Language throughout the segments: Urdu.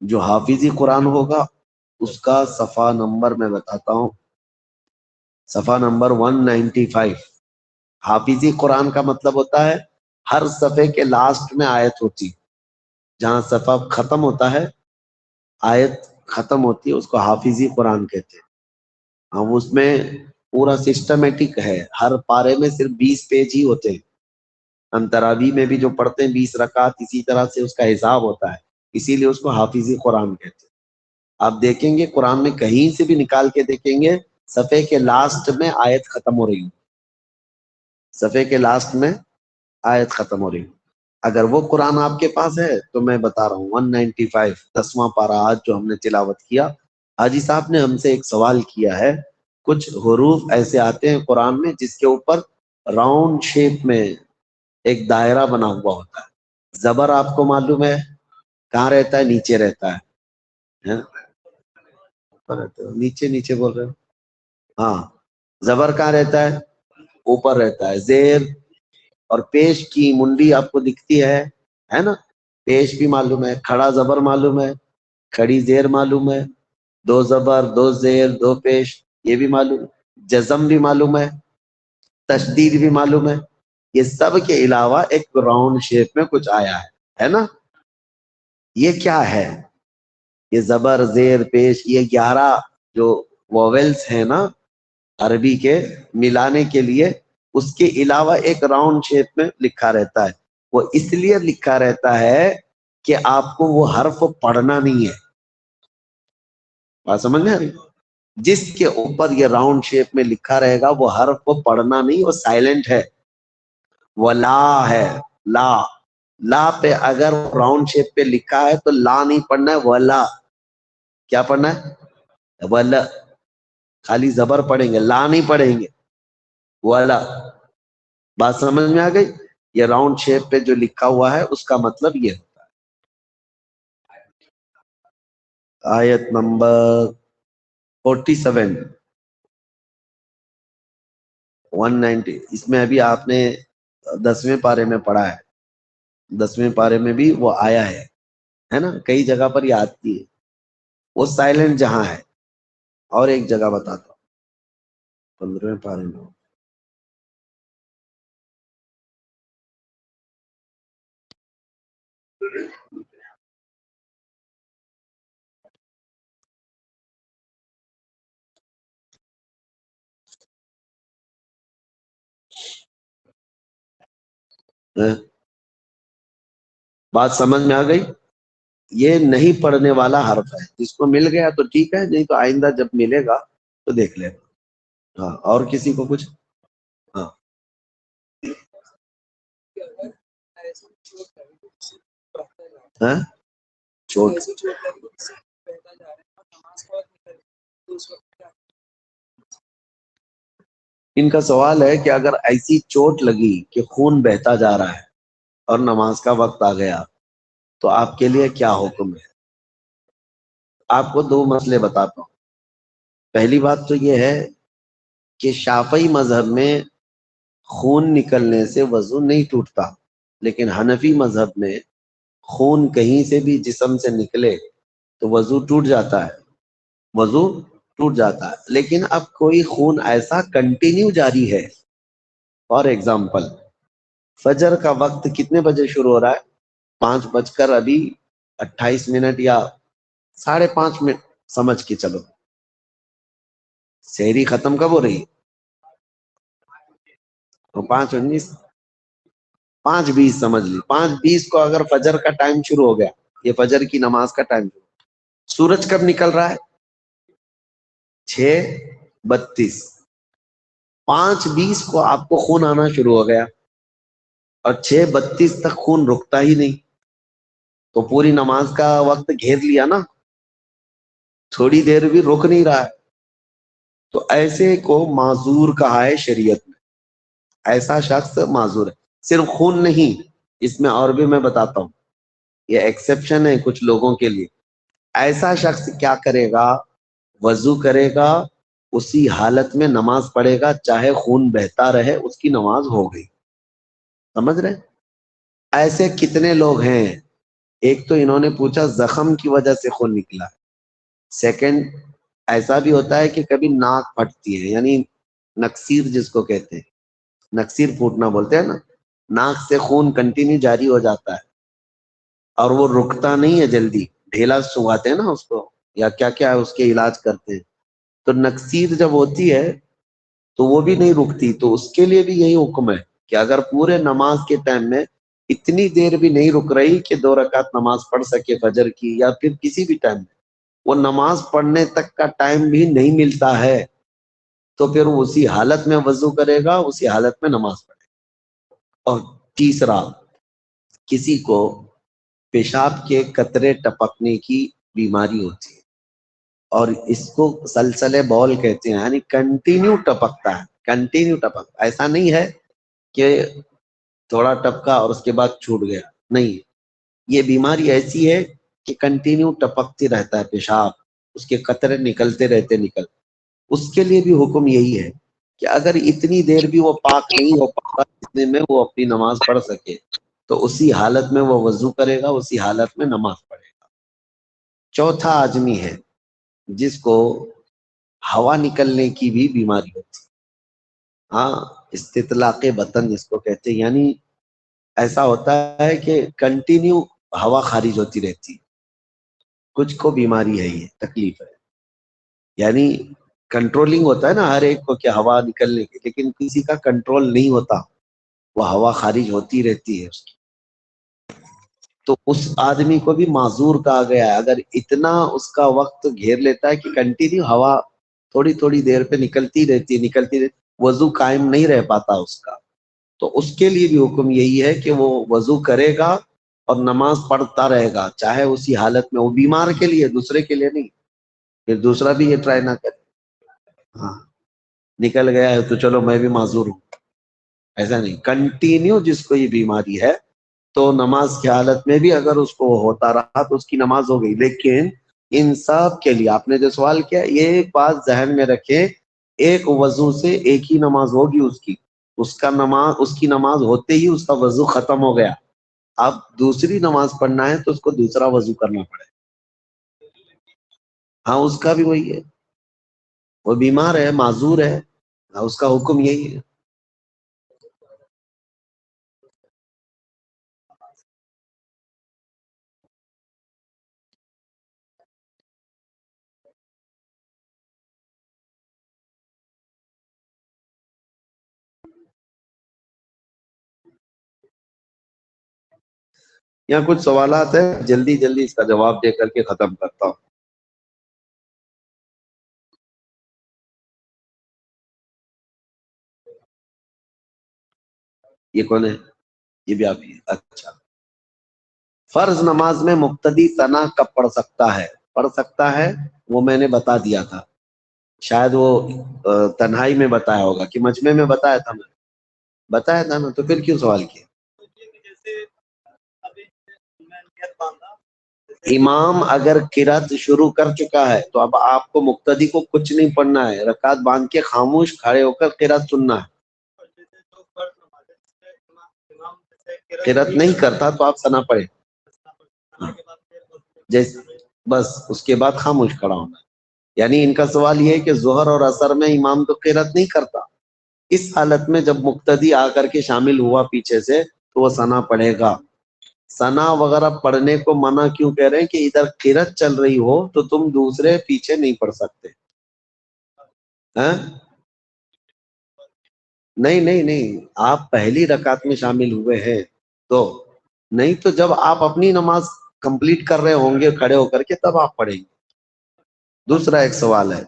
جو حافظی قرآن ہوگا اس کا صفحہ نمبر میں بتاتا ہوں، صفحہ نمبر 195۔ حافظی قرآن کا مطلب ہوتا ہے ہر صفحے کے لاسٹ میں آیت ہوتی، جہاں صفحہ ختم ہوتا ہے آیت ختم ہوتی ہے، اس کو حافظی قرآن کہتے ہیں۔ ہم اس میں پورا سسٹمیٹک ہے، ہر پارے میں صرف 20 پیج ہی ہوتے ہیں۔ ہم تراویح میں بھی جو پڑھتے ہیں 20 رکعت، اسی طرح سے اس کا حساب ہوتا ہے، اسی لیے اس کو حافظی قرآن کہتے ہیں۔ آپ دیکھیں گے قرآن میں کہیں سے بھی نکال کے دیکھیں گے صفحے کے لاسٹ میں آیت ختم ہو رہی ہے، صفحے کے لاسٹ میں آیت ختم ہو رہی ہے۔ اگر وہ قرآن آپ کے پاس ہے تو میں بتا رہا ہوں 195 10واں پارہ آج جو ہم نے تلاوت کیا، حاجی صاحب نے ہم سے ایک سوال کیا ہے، کچھ حروف ایسے آتے ہیں قرآن میں جس کے اوپر راؤنڈ شیپ میں ایک دائرہ بنا ہوا ہوتا ہے۔ زبر آپ کو معلوم ہے کہاں رہتا ہے؟ نیچے رہتا ہے، نیچے نیچے بول رہے ہو؟ ہاں، زبر کہاں رہتا ہے؟ اوپر رہتا ہے۔ زیر اور پیش کی منڈی آپ کو دکھتی ہے نا؟ پیش بھی معلوم ہے، کھڑا زبر معلوم ہے، کھڑی زیر معلوم ہے، دو زبر دو زیر دو پیش یہ بھی معلوم ہے، جزم بھی معلوم ہے، تشدید بھی معلوم ہے۔ یہ سب کے علاوہ ایک راؤنڈ شیپ میں کچھ آیا ہے نا؟ یہ کیا ہے؟ یہ زبر زیر پیش، یہ 11 جو وویلز ہیں نا عربی کے ملانے کے لیے، اس کے علاوہ ایک راؤنڈ شیپ میں لکھا رہتا ہے۔ وہ اس لیے لکھا رہتا ہے کہ آپ کو وہ حرف پڑھنا نہیں ہے۔ بات سمجھ میں آ رہی؟ جس کے اوپر یہ راؤنڈ شیپ میں لکھا رہے گا وہ حرف کو پڑھنا نہیں، وہ سائلنٹ ہے، وہ لا ہے۔ لا، لا پہ اگر راؤنڈ شیپ پہ لکھا ہے تو لا نہیں پڑھنا ہے، ولا۔ کیا پڑھنا ہے؟ ولا۔ خالی زبر پڑھیں گے، لا نہیں پڑھیں گے، ولا۔ بات سمجھ میں آ گئی؟ یہ راؤنڈ شیپ پہ جو لکھا ہوا ہے اس کا مطلب یہ ہوتا ہے۔ آیت نمبر 47 190، اس میں ابھی آپ نے 10ویں پارے میں پڑھا ہے، 10ویں پارے میں بھی وہ آیا ہے نا؟ کئی جگہ پر یہ آتی ہے، وہ سائلنٹ جہاں ہے۔ اور ایک جگہ بتاتا ہوں 15ویں پارے میں، بات سمجھ میں آ گئی؟ یہ نہیں پڑھنے والا حرف ہے، جس کو مل گیا تو ٹھیک ہے، نہیں تو آئندہ جب ملے گا تو دیکھ لے گا۔ ہاں، اور کسی کو کچھ؟ ہاں، ہاں؟ چوٹ ان کا سوال ہے کہ اگر ایسی چوٹ لگی کہ خون بہتا جا رہا ہے اور نماز کا وقت آ گیا تو آپ کے لیے کیا حکم ہے؟ آپ کو 2 مسئلے بتاتا ہوں۔ پہلی بات تو یہ ہے کہ شافعی مذہب میں خون نکلنے سے وضو نہیں ٹوٹتا، لیکن حنفی مذہب میں خون کہیں سے بھی جسم سے نکلے تو وضو ٹوٹ جاتا ہے، وضو ٹوٹ جاتا ہے۔ لیکن اب کوئی خون ایسا کنٹینیو جاری ہے، فار ایگزامپل فجر کا وقت کتنے بجے شروع ہو رہا ہے؟ 5:28 یا 5:30 سمجھ کے چلو۔ سحری ختم کب ہو رہی ہے؟ 5:19 5:20 سمجھ لی، 5:20 کو اگر فجر کا ٹائم شروع ہو گیا، یہ فجر کی نماز کا ٹائم، سورج کب نکل رہا ہے؟ 6:32، 5:20 کو آپ کو خون آنا شروع ہو گیا اور 6:32 تک خون رکتا ہی نہیں، تو پوری نماز کا وقت گھیر لیا نا، تھوڑی دیر بھی رک نہیں رہا ہے، تو ایسے کو معذور کہا ہے شریعت میں۔ ایسا شخص معذور ہے، صرف خون نہیں، اس میں اور بھی میں بتاتا ہوں، یہ ایکسیپشن ہے کچھ لوگوں کے لیے۔ ایسا شخص کیا کرے گا؟ وضو کرے گا، اسی حالت میں نماز پڑھے گا، چاہے خون بہتا رہے، اس کی نماز ہو گئی۔ سمجھ رہے؟ ایسے کتنے لوگ ہیں؟ ایک تو انہوں نے پوچھا زخم کی وجہ سے خون نکلا، سیکنڈ ایسا بھی ہوتا ہے کہ کبھی ناک پھٹتی ہے، یعنی نکسیر جس کو کہتے ہیں، نکسیر پھوٹنا بولتے ہیں نا، ناک سے خون کنٹینیو جاری ہو جاتا ہے اور وہ رکتا نہیں ہے جلدی، ڈھیلا سنگاتے ہیں نا اس کو، یا کیا کیا ہے اس کے علاج کرتے ہیں، تو نکسیر جب ہوتی ہے تو وہ بھی نہیں رکتی، تو اس کے لیے بھی یہی حکم ہے کہ اگر پورے نماز کے ٹائم میں اتنی دیر بھی نہیں رک رہی کہ 2 رکعت نماز پڑھ سکے فجر کی یا پھر کسی بھی ٹائم میں، وہ نماز پڑھنے تک کا ٹائم بھی نہیں ملتا ہے، تو پھر اسی حالت میں وضو کرے گا، اسی حالت میں نماز پڑھے گا۔ اور تیسرا، کسی کو پیشاب کے قطرے ٹپکنے کی بیماری ہوتی ہے اور اس کو سلسلے بول کہتے ہیں، یعنی کنٹینیو ٹپکتا ہے، کنٹینیو ٹپکتا، ایسا نہیں ہے کہ تھوڑا ٹپکا اور اس کے بعد چھوٹ گیا، نہیں، یہ بیماری ایسی ہے کہ کنٹینیو ٹپکتی رہتا ہے پیشاب، اس کے قطرے نکلتے رہتے اس کے لیے بھی حکم یہی ہے کہ اگر اتنی دیر بھی وہ پاک نہیں ہو پاتا جتنے میں وہ اپنی نماز پڑھ سکے تو اسی حالت میں وہ وضو کرے گا، اسی حالت میں نماز پڑھے گا۔ چوتھا آدمی ہے جس کو ہوا نکلنے کی بھی بیماری ہوتی ہے، ہاں، استطلاق بطن جس کو کہتے ہیں، یعنی ایسا ہوتا ہے کہ کنٹینیو ہوا خارج ہوتی رہتی ہے، کچھ کو بیماری ہے، یہ تکلیف ہے، یعنی کنٹرولنگ ہوتا ہے نا ہر ایک کو کہ ہوا نکلنے کی، لیکن کسی کا کنٹرول نہیں ہوتا، وہ ہوا خارج ہوتی رہتی ہے اس کی، تو اس آدمی کو بھی معذور کہا گیا ہے اگر اتنا اس کا وقت گھیر لیتا ہے کہ کنٹینیو ہوا تھوڑی تھوڑی دیر پہ نکلتی رہتی، وضو قائم نہیں رہ پاتا اس کا، تو اس کے لیے بھی حکم یہی ہے کہ وہ وضو کرے گا اور نماز پڑھتا رہے گا، چاہے اسی حالت میں، وہ بیمار کے لیے، دوسرے کے لیے نہیں، پھر دوسرا بھی یہ ٹرائی نہ کرے، ہاں نکل گیا ہے تو چلو میں بھی معذور ہوں، ایسا نہیں، کنٹینیو جس کو یہ بیماری ہے تو نماز کی حالت میں بھی اگر اس کو ہوتا رہا تو اس کی نماز ہو گئی، لیکن ان سب کے لیے آپ نے جو سوال کیا یہ ایک بات ذہن میں رکھیں، ایک وضو سے ایک ہی نماز ہوگی اس کی نماز ہوتے ہی اس کا وضو ختم ہو گیا، اب دوسری نماز پڑھنا ہے تو اس کو دوسرا وضو کرنا پڑے، ہاں اس کا بھی وہی ہے، وہ بیمار ہے، معذور ہے، اس کا حکم یہی ہے۔ یہاں کچھ سوالات ہیں، جلدی جلدی اس کا جواب دے کر کے ختم کرتا ہوں۔ یہ کون ہے؟ یہ بھی آپ ہی ہے، اچھا۔ فرض نماز میں مقتدی ثنا کب پڑھ سکتا ہے؟ پڑھ سکتا ہے، وہ میں نے بتا دیا تھا، شاید وہ تنہائی میں بتایا ہوگا کہ مجمع میں بتایا تھا، میں بتایا تھا نا، تو پھر کیوں سوال کیا؟ امام اگر قرات شروع کر چکا ہے تو اب آپ کو مقتدی کو کچھ نہیں پڑھنا ہے، رکعت باندھ کے خاموش کھڑے ہو کر قرات سننا ہے، قرات نہیں کرتا تو آپ ثنا پڑھیں، جیسے بس اس کے بعد خاموش کھڑا ہونا ہے، یعنی ان کا سوال یہ ہے کہ ظہر اور عصر میں امام تو قرات نہیں کرتا، اس حالت میں جب مقتدی آ کر کے شامل ہوا پیچھے سے تو وہ ثنا پڑھے گا۔ ثنا وغیرہ پڑھنے کو منع کیوں کہہ رہے ہیں کہ ادھر قرات چل رہی ہو تو تم دوسرے پیچھے نہیں پڑھ سکتے، ہاں؟ نہیں نہیں نہیں، آپ پہلی رکعت میں شامل ہوئے ہیں تو نہیں، تو جب آپ اپنی نماز کمپلیٹ کر رہے ہوں گے کھڑے ہو کر کے تب آپ پڑھیں گے۔ دوسرا ایک سوال ہے،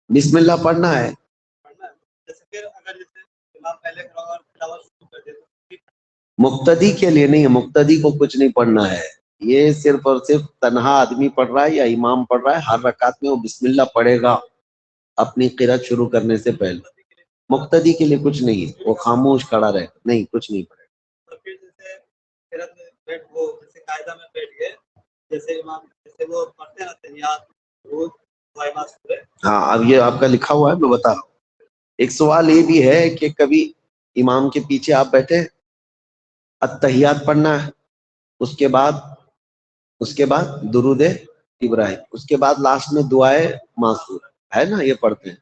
بسم اللہ پڑھنا ہے، مقتدی کے لیے نہیں ہے، مقتدی کو کچھ نہیں پڑھنا ہے، یہ صرف اور صرف تنہا آدمی پڑھ رہا ہے یا امام پڑھ رہا ہے، ہر رکعت میں وہ بسم اللہ پڑھے گا اپنی قرات شروع کرنے سے پہلے، مقتدی کے لیے کچھ نہیں ہے، وہ خاموش کھڑا رہے، نہیں کچھ نہیں پڑھے، ہاں اب یہ آپ کا لکھا ہوا ہے، میں بتا رہا ہوں۔ ایک سوال یہ بھی ہے کہ کبھی امام کے پیچھے آپ بیٹھے، التحیات پڑھنا ہے، اس کے بعد درود ابراہیم، اس کے بعد لاسٹ میں دعائے معصور ہے نا، یہ پڑھتے ہیں۔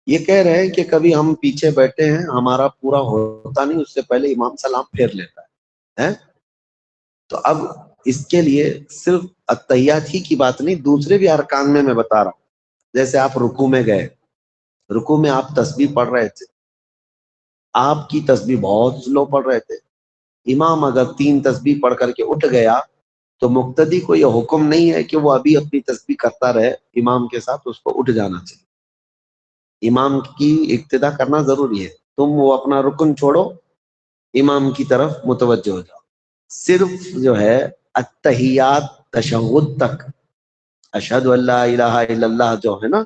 یہ کہہ رہے ہیں کہ کبھی ہم پیچھے بیٹھے ہیں، ہمارا پورا ہوتا نہیں، اس سے پہلے امام سلام پھیر لیتا ہے۔ تو اب اس کے لیے صرف التحیات ہی کی بات نہیں، دوسرے بھی ارکان میں بتا رہا ہوں۔ جیسے آپ رکوع میں گئے، رکوع میں آپ تسبیح پڑھ رہے تھے، آپ کی تسبیح بہت سلو پڑھ رہے تھے، امام اگر 3 تسبیح پڑھ کر کے اٹھ گیا تو مقتدی کو یہ حکم نہیں ہے کہ وہ ابھی اپنی تسبیح کرتا رہے امام کے ساتھ، اس کو اٹھ جانا چاہیے۔ امام کی اقتدا کرنا ضروری ہے، تم وہ اپنا رکن چھوڑو، امام کی طرف متوجہ ہو جاؤ۔ صرف جو ہے التحیات تشہد تک، اشہد ان لا الہ الا اللہ جو ہے نا،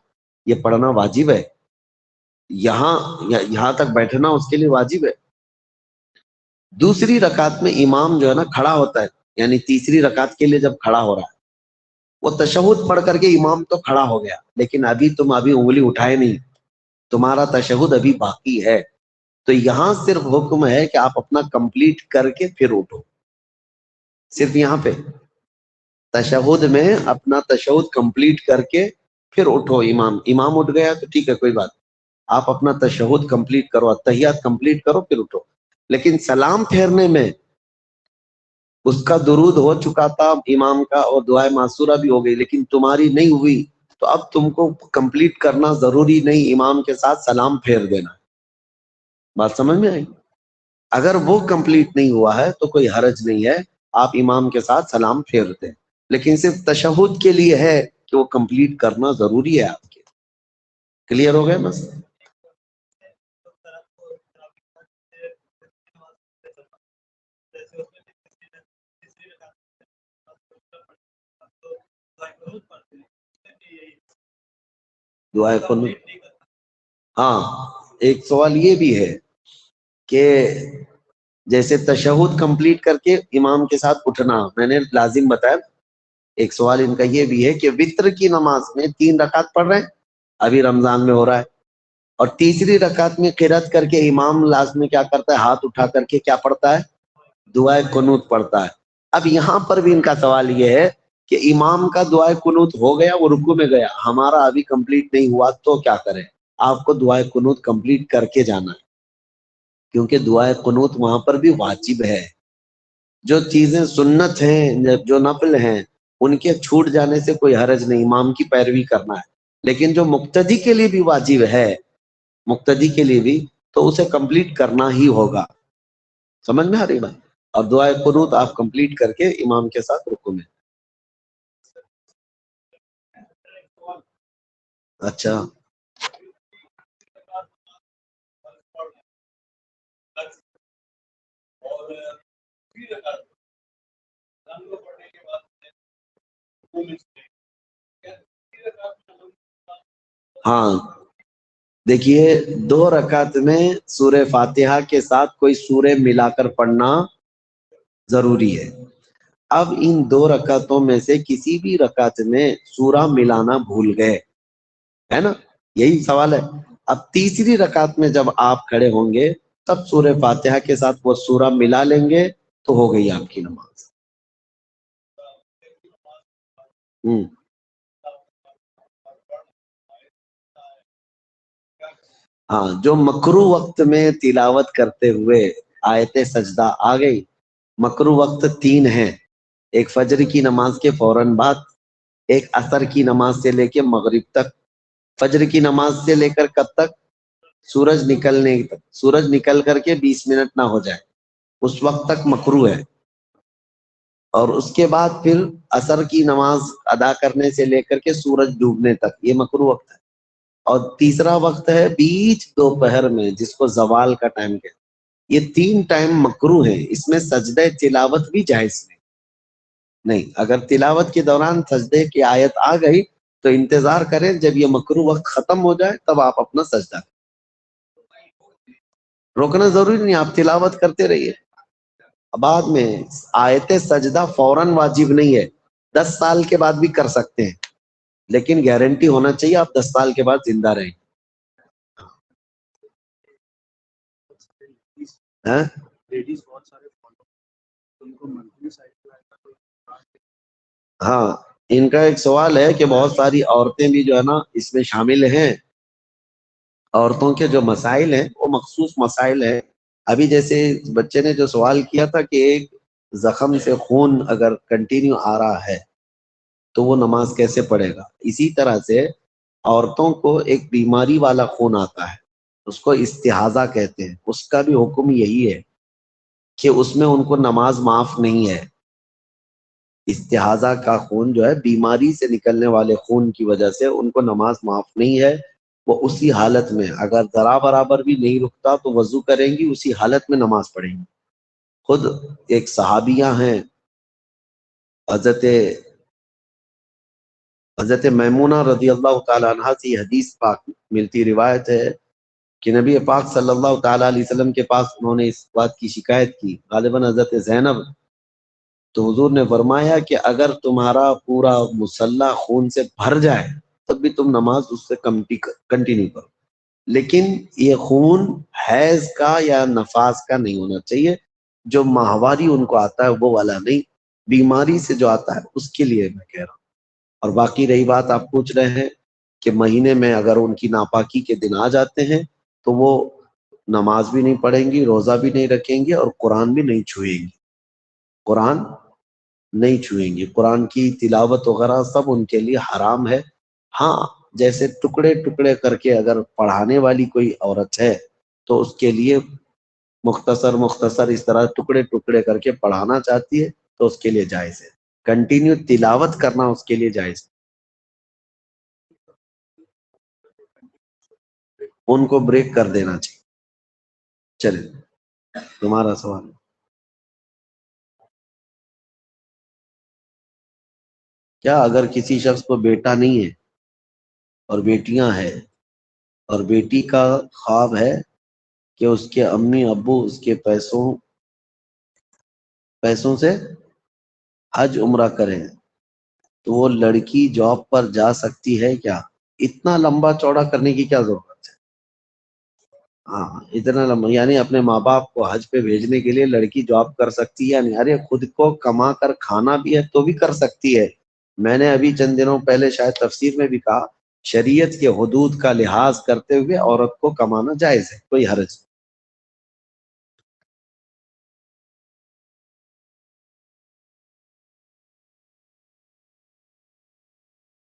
یہ پڑھنا واجب ہے، یہاں تک بیٹھنا اس کے لیے واجب ہے۔ دوسری رکعت میں امام جو ہے نا کھڑا ہوتا ہے، یعنی تیسری رکعت کے لیے جب کھڑا ہو رہا ہے، وہ تشہد پڑھ کر کے امام تو کھڑا ہو گیا، لیکن تم انگلی اٹھائے نہیں، تمہارا تشہد ابھی باقی ہے، تو یہاں صرف حکم ہے کہ آپ اپنا کمپلیٹ کر کے پھر اٹھو۔ صرف یہاں پہ تشہد میں اپنا تشہد کمپلیٹ کر کے پھر اٹھو، امام اٹھ گیا تو ٹھیک ہے، کوئی بات، آپ اپنا تشہد کمپلیٹ کرو، التحیات کمپلیٹ کرو پھر اٹھو۔ لیکن سلام پھیرنے میں اس کا درود ہو چکا تھا امام کا اور دعائے معصورہ بھی ہو گئی، لیکن تمہاری نہیں ہوئی، تو اب تم کو کمپلیٹ کرنا ضروری نہیں، امام کے ساتھ سلام پھیر دینا۔ بات سمجھ میں آئی؟ اگر وہ کمپلیٹ نہیں ہوا ہے تو کوئی حرج نہیں ہے، آپ امام کے ساتھ سلام پھیرتے ہیں، لیکن صرف تشہد کے لیے ہے کہ وہ کمپلیٹ کرنا ضروری ہے آپ کے۔ کلیئر ہو گئے بس؟ دعائے قنوت، ہاں ایک سوال یہ بھی ہے کہ جیسے تشہد کمپلیٹ کر کے امام کے ساتھ اٹھنا میں نے لازم بتایا، ایک سوال ان کا یہ بھی ہے کہ وطر کی نماز میں 3 رکعت پڑھ رہے ہیں، ابھی رمضان میں ہو رہا ہے، اور تیسری رکعت میں قرات کر کے امام لازم میں کیا کرتا ہے، ہاتھ اٹھا کر کے کیا پڑھتا ہے، دعائے قنوت پڑھتا ہے۔ اب یہاں پر بھی ان کا سوال یہ ہے کہ امام کا دعائے قنوت ہو گیا، وہ رکوع میں گیا، ہمارا ابھی کمپلیٹ نہیں ہوا تو کیا کریں؟ آپ کو دعائے قنوت کمپلیٹ کر کے جانا ہے، کیونکہ دعائے قنوت وہاں پر بھی واجب ہے۔ جو چیزیں سنت ہیں، جو نفل ہیں، ان کے چھوٹ جانے سے کوئی حرج نہیں، امام کی پیروی کرنا ہے، لیکن جو مقتدی کے لیے بھی واجب ہے، مقتدی کے لیے بھی، تو اسے کمپلیٹ کرنا ہی ہوگا۔ سمجھ میں آ رہی بات؟ اور دعائے قنوت آپ کمپلیٹ کر کے امام کے ساتھ رکوع میں۔ اچھا، ہاں دیکھیے 2 رکعت میں سورہ فاتحہ کے ساتھ کوئی سورہ ملا کر پڑھنا ضروری ہے۔ اب ان 2 رکعتوں میں سے کسی بھی رکعت میں سورہ ملانا بھول گئے، ہے نا، یہی سوال ہے۔ اب تیسری رکعت میں جب آپ کھڑے ہوں گے تب سورہ فاتحہ کے ساتھ وہ سورہ ملا لیں گے تو ہو گئی آپ کی نماز۔ ہاں، جو مکرو وقت میں تلاوت کرتے ہوئے آیت سجدہ آ گئی، مکرو وقت 3 ہیں، ایک فجر کی نماز کے فوراً بعد، ایک عصر کی نماز سے لے کے مغرب تک، فجر کی نماز سے لے کر کب تک، سورج نکلنے تک، سورج نکل کر کے 20 منٹ نہ ہو جائے اس وقت تک مکرو ہے، اور اس کے بعد پھر عصر کی نماز ادا کرنے سے لے کر کے سورج ڈوبنے تک یہ مکرو وقت ہے، اور تیسرا وقت ہے بیچ دوپہر میں جس کو زوال کا ٹائم کہتے ہیں۔ یہ 3 ٹائم مکرو ہیں، اس میں سجدہ تلاوت بھی جائز نہیں۔ اگر تلاوت کے دوران سجدے کی آیت آ گئی تو انتظار کریں جب یہ مکرو وقت ختم ہو جائے تب آپ اپنا سجدہ کریں، روکنا ضروری نہیں، آپ تلاوت کرتے رہیے۔ بعد میں آیت سجدہ فوراً واجب نہیں ہے، 10 سال کے بعد بھی کر سکتے ہیں، لیکن گارنٹی ہونا چاہیے آپ 10 سال کے بعد زندہ رہیں۔ ہیں؟ ہاں، ان کا ایک سوال ہے کہ بہت ساری عورتیں بھی جو ہے نا اس میں شامل ہیں. عورتوں کے جو مسائل ہیں وہ مخصوص مسائل ہیں. ابھی جیسے بچے نے جو سوال کیا تھا کہ ایک زخم سے خون اگر کنٹینیو آ رہا ہے تو وہ نماز کیسے پڑھے گا، اسی طرح سے عورتوں کو ایک بیماری والا خون آتا ہے، اس کو استحاضہ کہتے ہیں، اس کا بھی حکم یہی ہے کہ اس میں ان کو نماز معاف نہیں ہے. استحاضہ کا خون جو ہے بیماری سے نکلنے والے خون کی وجہ سے ان کو نماز معاف نہیں ہے. وہ اسی حالت میں اگر ذرا برابر بھی نہیں رکتا تو وضو کریں گی، اسی حالت میں نماز پڑھیں گی. خود ایک صحابیہ ہیں حضرت میمونہ رضی اللہ تعالیٰ عنہ سے یہ حدیث پاک ملتی روایت ہے کہ نبی پاک صلی اللہ تعالیٰ علیہ وسلم کے پاس انہوں نے اس بات کی شکایت کی، غالباً حضرت زینب. تو حضور نے فرمایا کہ اگر تمہارا پورا مصلح خون سے بھر جائے تب بھی تم نماز اس سے کنٹینیو کرو، لیکن یہ خون حیض کا یا نفاس کا نہیں ہونا چاہیے. جو ماہواری ان کو آتا ہے وہ والا نہیں، بیماری سے جو آتا ہے اس کے لیے میں کہہ رہا ہوں. اور باقی رہی بات آپ پوچھ رہے ہیں کہ مہینے میں اگر ان کی ناپاکی کے دن آ جاتے ہیں تو وہ نماز بھی نہیں پڑھیں گی، روزہ بھی نہیں رکھیں گی اور قرآن بھی نہیں چھوئیں گی. قرآن نہیں چھوئیں گی، قرآن کی تلاوت وغیرہ سب ان کے لیے حرام ہے. ہاں، جیسے ٹکڑے ٹکڑے کر کے اگر پڑھانے والی کوئی عورت ہے تو اس کے لیے مختصر اس طرح ٹکڑے ٹکڑے کر کے پڑھانا چاہتی ہے تو اس کے لیے جائز ہے. کنٹینیو تلاوت کرنا اس کے لیے جائز ہے. ان کو بریک کر دینا چاہیے. چلے تمہارا سوال. کیا اگر کسی شخص کو بیٹا نہیں ہے اور بیٹیاں ہیں اور بیٹی کا خواب ہے کہ اس کے امی ابو اس کے پیسوں سے حج عمرہ کریں تو وہ لڑکی جاب پر جا سکتی ہے کیا؟ اتنا لمبا چوڑا کرنے کی کیا ضرورت ہے؟ ہاں، اتنا لمبا یعنی اپنے ماں باپ کو حج پہ بھیجنے کے لیے لڑکی جاب کر سکتی ہے یا نہیں؟ ارے خود کو کما کر کھانا بھی ہے تو بھی کر سکتی ہے. میں نے ابھی چند دنوں پہلے شاید تفسیر میں بھی کہا شریعت کے حدود کا لحاظ کرتے ہوئے عورت کو کمانا جائز ہے، کوئی حرج نہیں.